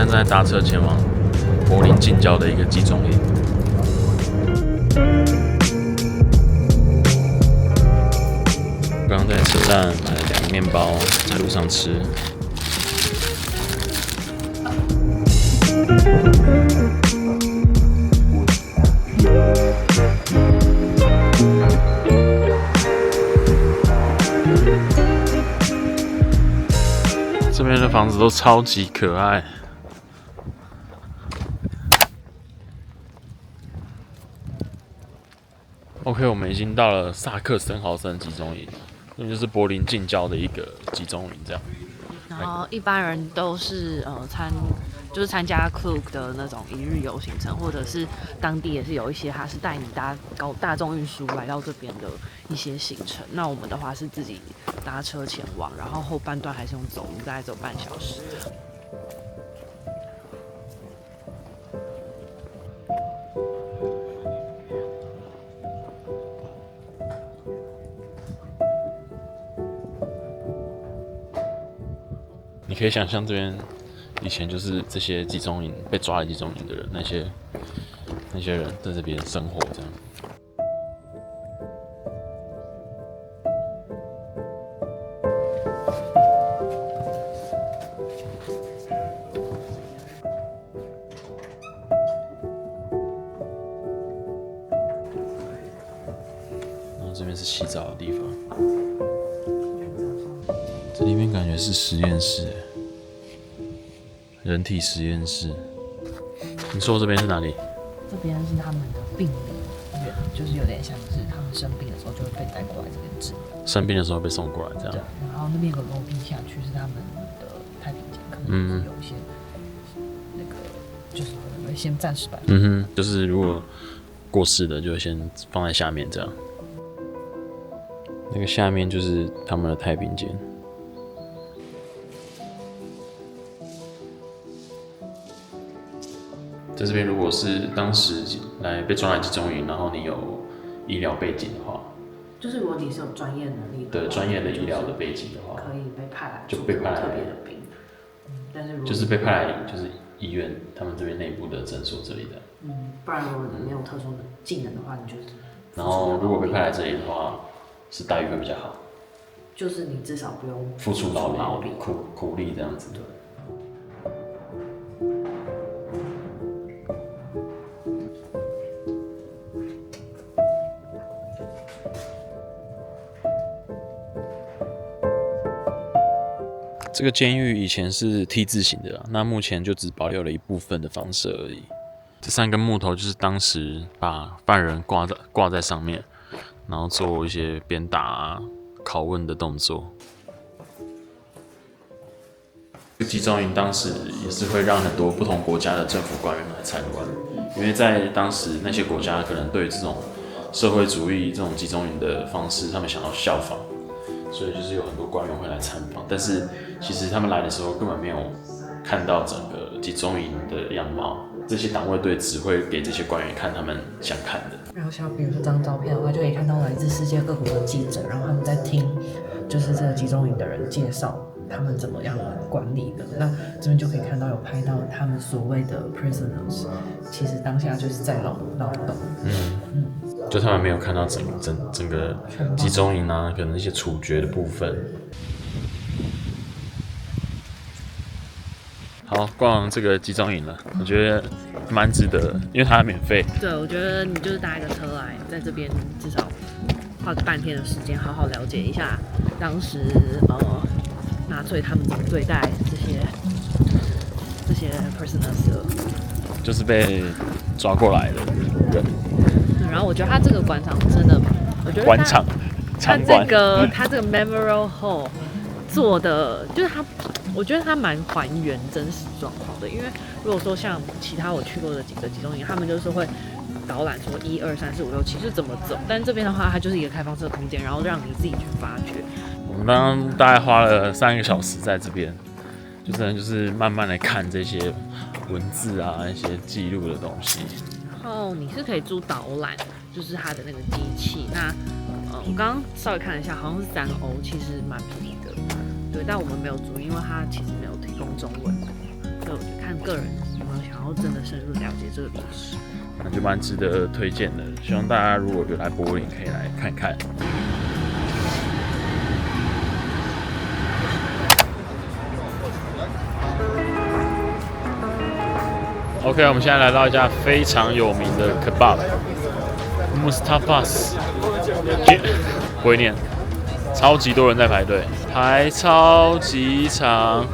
正在搭车前往柏林近郊的一个集中营。刚刚在车站买了2个面包，在路上吃。这边的房子都超级可爱。OK， 我们已经到了萨克森豪森集中营，这就是柏林近郊的一个集中营，这样。然后一般人都是就是参加 Klug 的那种一日游行程，或者是当地也是有一些他是带你搭大众运输来到这边的一些行程。那我们的话是自己搭车前往，然后后半段还是用走路，大概走半小时。你可以想象这边以前就是这些集中营被抓来集中营的人，那些人在这边生活这样。然后这边是洗澡的地方。这里面感觉是实验室，人体实验室。你说这边是哪里？这边是他们的病理院，就是有点像是他们生病的时候就会被带过来这边治疗。生病的时候被送过来这样。对，然后那边有个楼梯下去是他们的太平间，可能有一些那个就是可能会先暂时摆。就是如果过世的就会先放在下面这样。那个下面就是他们的太平间。在这边，如果是当时被抓来集中营，然后你有医疗背景的话，就是如果你是有专业能力的专业的医疗的背景的话，可以被派来就被派来特别的兵。但是如果就是被派来就是医院他们这边内部的诊所这里的。不然如果你没有特殊的技能的话，你就是。然后如果被派来这里的话，是待遇会比较好，就是你至少不用付出劳力、苦力这样子。对。这个监狱以前是 T 字形的啦，那目前就只保留了一部分的房舍而已。这3根木头就是当时把犯人挂在上面，然后做一些鞭打、拷问的动作。集中营当时也是会让很多不同国家的政府官员来参观，因为在当时那些国家可能对这种社会主义这种集中营的方式，他们想要效仿。所以就是有很多官员会来参访，但是其实他们来的时候根本没有看到整个集中营的样貌，这些党卫队只会给这些官员看他们想看的。然后像比如说这张照片的话，就可以看到来自世界各国的记者，然后他们在听就是这个集中营的人介绍他们怎么样管理的。那这边就可以看到有拍到他们所谓的 prisoners， 其实当下就是在劳动。就他们没有看到整个集中营啊，可能一些处决的部分。好，逛完这个集中营了，我觉得蛮值得，因为它免费。对，我觉得你就是搭一个车来，在这边至少花个半天的时间，好好了解一下当时纳粹他们怎么对待这些 prisoners 的，就是被抓过来的人。然后我觉得他这个广场真的，我觉得广场，他这个 Memorial Hall 做的，就是我觉得他蛮还原真实状况的。因为如果说像其他我去过的几个集中营，他们就是会导览说1、2、3、4、5、6、7是怎么走，但这边的话，它就是一个开放式的空间，然后让你自己去发掘。我们刚刚大概花了3个小时在这边，就真的就是慢慢来看这些文字啊，一些记录的东西。然后你是可以租导览，就是它的那个机器。那我刚刚稍微看了一下，好像是3欧，其实蛮便宜的。对，但我们没有租，因为它其实没有提供中文。所以我就看个人有没有想要真的深入了解这个历史。那就蛮值得推荐的，希望大家如果有来柏林，可以来看看。OK， 我们现在来到一家非常有名的 kebab，Mustafa's， 不会念，超级多人在排队，排超级长。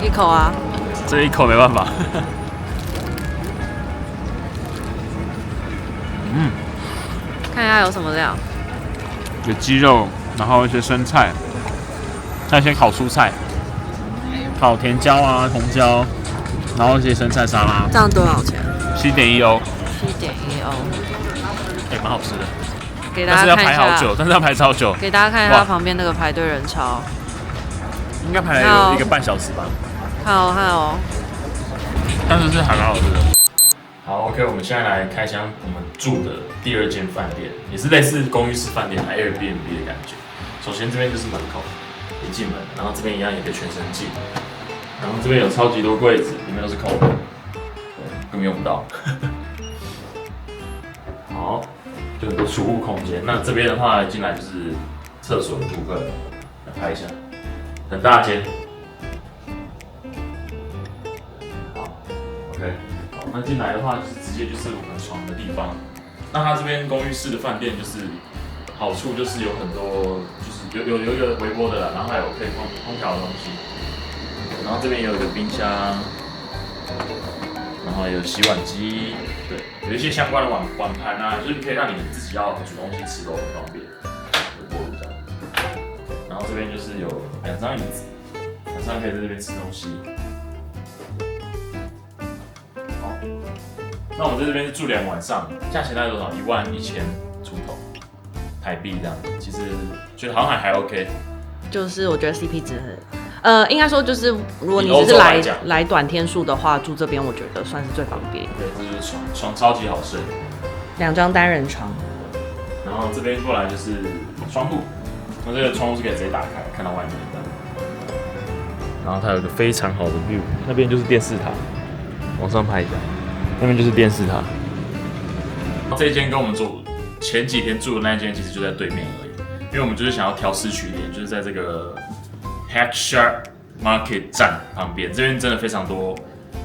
一口啊！这一口没办法。看一下有什么料。有鸡肉，然后一些生菜，还有一些烤蔬菜，烤甜椒啊、红椒，然后一些生菜沙拉。这样多少钱7.1欧。7.1欧。蛮好吃的。给大家看一下。但是要排超久。给大家看一下旁边那个排队人潮。应该排了有1个半小时吧。看哦。但是还蛮好吃的。好 ，OK， 我们现在来开箱我们住的第2间饭店，也是类似公寓式饭店 Airbnb 的感觉。首先这边就是门口，一进门，然后这边一样也可以全身进，然后这边有超级多柜子，里面都是空的，根本用不到。好，就很多储物空间。那这边的话，进来就是厕所的部分，来拍一下，很大间。OK， 好，那进来的话就是直接就是我们床的地方。那它这边公寓式的饭店就是好处就是有很多，就是有一个微波的啦，然后还有可以空调的东西，然后这边也有一个冰箱，然后有洗碗机，对，有一些相关的碗盘啊，就是可以让你自己要煮东西吃都很方便，微波炉这样。然后这边就是有2张椅子，晚上可以在这边吃东西。那我们在这边住2个晚上，价钱大概多少？11000出头台币这样子，其实觉得好像还 OK。就是我觉得 CP 值很，应该说就是如果你只是来短天数的话，住这边我觉得算是最方便。对，这就是床超级好睡，2张单人床。然后这边过来就是窗户，那这个窗户是可以直接打开看到外面的。然后它有一个非常好的 view， 那边就是电视塔，往上拍一下。那边就是电视塔。这一间跟我们前几天住的那一间其实就在对面而已，因为我们就是想要挑市区一点，就是在这个 Hackshire Market 站旁边，这边真的非常多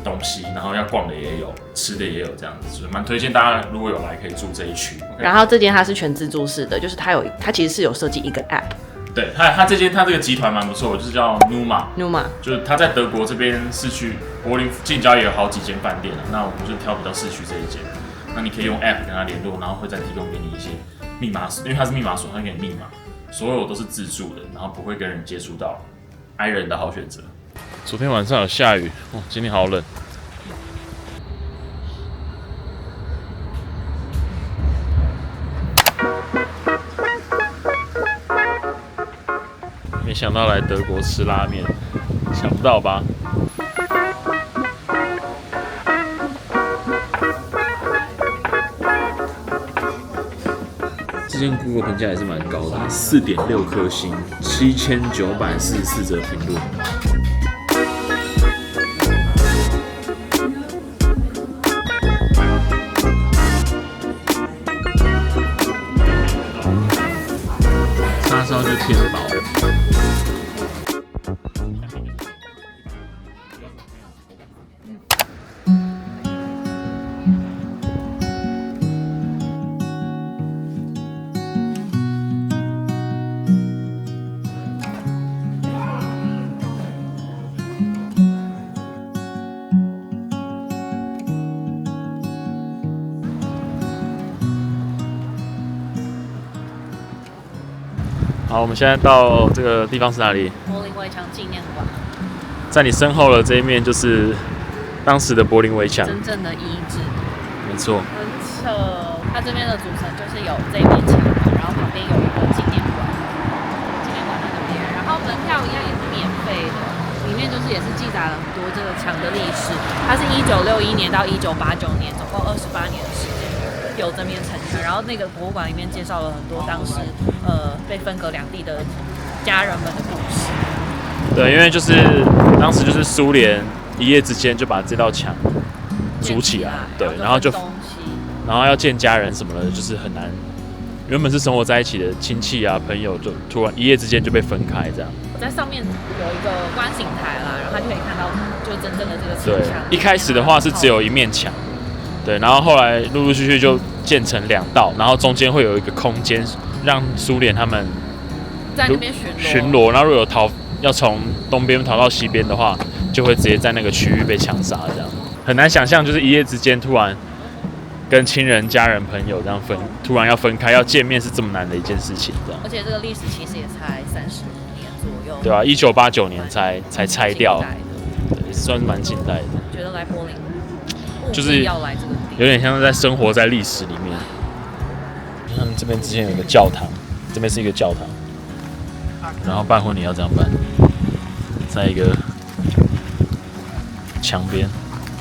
东西，然后要逛的也有，吃的也有，这样子，所以蛮推荐大家如果有来可以住这一区。然后这间它是全自助式的，就是它其实是有设计一个 app。对，它这个集团蛮不错，就是叫 Numa， 就是它在德国这边市区柏林近郊也有好几间饭店了，那我们就挑比较市区这一间。那你可以用 app 跟他联络，然后会再提供给你一些密码锁，因为它是密码锁，它给你密码，所有都是自助的，然后不会跟人接触到，i人的好选择。昨天晚上有下雨，今天好冷。没想到来德国吃拉面，想不到吧？这间 Google 评价也是蛮高的，4.6颗星，7944则评论。叉烧就偏薄。好，我们现在到这个地方是哪里？柏林围墙纪念馆。在你身后的这一面就是当时的柏林围墙，真正的遗址。没错。很扯，它这边的组成就是有这一面墙，然后旁边有一个纪念馆。纪就是也是记载了很多这个墙的历史。它是1961年到1989年，总共28年的时间有这面城墙。然后那个博物馆里面介绍了很多当时被分隔两地的家人们的故事。对，因为就是当时就是苏联一夜之间就把这道墙筑起来，对，然后要见家人什么的，就是很难。原本是生活在一起的亲戚啊朋友，就突然一夜之间就被分开这样。在上面有一个观景台啦，然后他就可以看到就真正的这个城墙。对，一开始的话是只有一面墙，对，然后后来陆陆续续就建成2道，然后中间会有一个空间让苏联他们在那边巡逻，然后如果要从东边逃到西边的话，就会直接在那个区域被枪杀，这样很难想象，就是一夜之间突然跟亲人、家人、朋友这样突然要分开，要见面是这么难的一件事情，这样。而且这个历史其实也才30年左右，对啊，1989年才拆掉，对，算是蛮近代的。觉得来柏林就是要来这个地方，有点像在生活在历史里面。他们这边之前有一个教堂，这边是一个教堂，然后办婚礼要这样办，在一个墙边。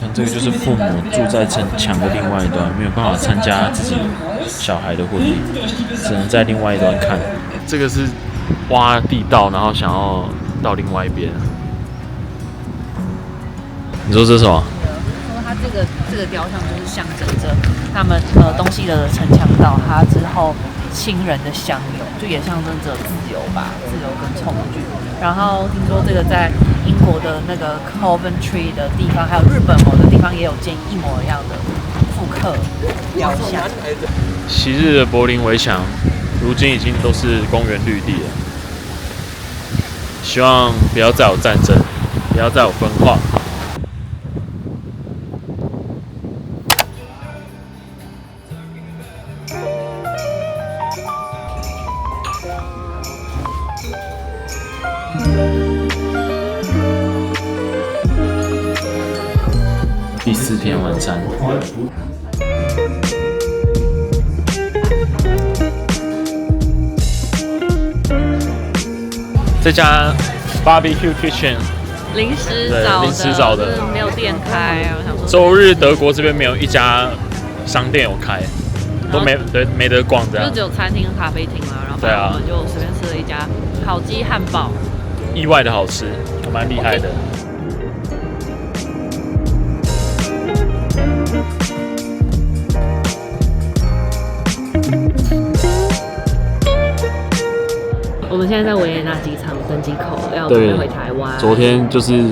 看这个就是父母住在城墙的另外一端，没有办法参加自己小孩的婚礼，只能在另外一端看。这个是挖地道，然后想要到另外一边。你说这是什么？说它这个雕像就是象征着他们东西的城墙到它之后亲人的相拥，就也象征着自由吧，自由跟恐惧。然后听说这个在英国的那个 Coventry 的地方，还有日本某个地方也有建一模一样的复刻雕像。昔日的柏林围墙，如今已经都是公园绿地了。希望不要再有战争，不要再有分化。第4天晚餐，这家 Barbecue Kitchen 临时找的，就是没有店开啊。我想说，周日德国这边没有一家商店有开，都没得逛这样，就只有餐厅跟咖啡厅啦。然后我们就随便吃了一家烤鸡汉堡，意外的好吃，蛮厉害的。我们现在在维也纳机场登机口，要准备回台湾。昨天就是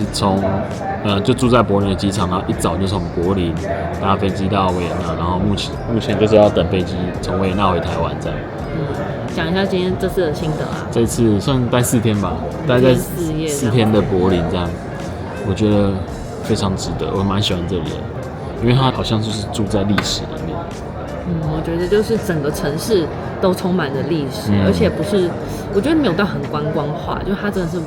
就住在柏林的机场，然后一早就从柏林搭飞机到维也纳，然后目前就是要等飞机从维也纳回台湾这样。讲一下今天这次的心得啊。这次算待4天吧，待在4天的柏林这样，我觉得非常值得，我蛮喜欢这里的，因为它好像就是住在历史里面。我觉得就是整个城市都充满着历史，而且不是，我觉得没有到很观光化，就它真的是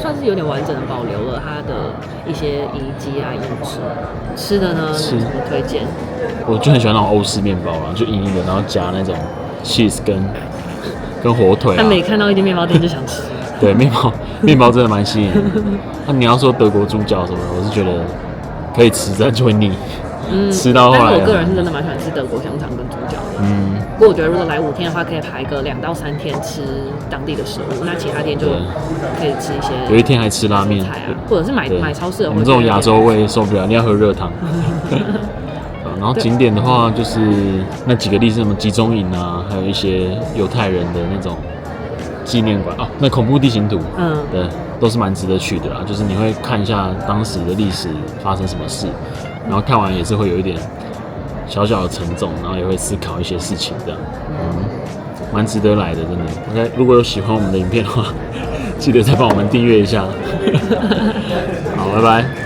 算是有点完整的保留了它的一些遗迹啊、饮食。吃的呢，有什么推荐？我就很喜欢那种欧式面包啦，就硬硬的，然后夹那种 cheese 跟火腿啊。他每看到一间面包店就想吃。对，面包真的蛮吸引人的。那你要说德国猪脚什么的，我是觉得可以吃，但就会腻。吃到后来，但是我个人是真的蛮喜欢吃德国香肠跟猪脚的。不过我觉得如果来5天的话，可以排个2到3天吃当地的食物，那其他天就可以吃一些。有一天还吃拉面菜啊，或者是买超市的。我们这种亚洲胃受不了，你要喝热汤。然后景点的话，就是那几个历史什么集中营啊，还有一些犹太人的那种纪念馆啊，那恐怖地形图，对，都是蛮值得去的啦。就是你会看一下当时的历史发生什么事。然后看完也是会有一点小小的沉重，然后也会思考一些事情，这样，蛮值得来的，真的。OK， 如果有喜欢我们的影片的话，记得再帮我们订阅一下。好，拜拜。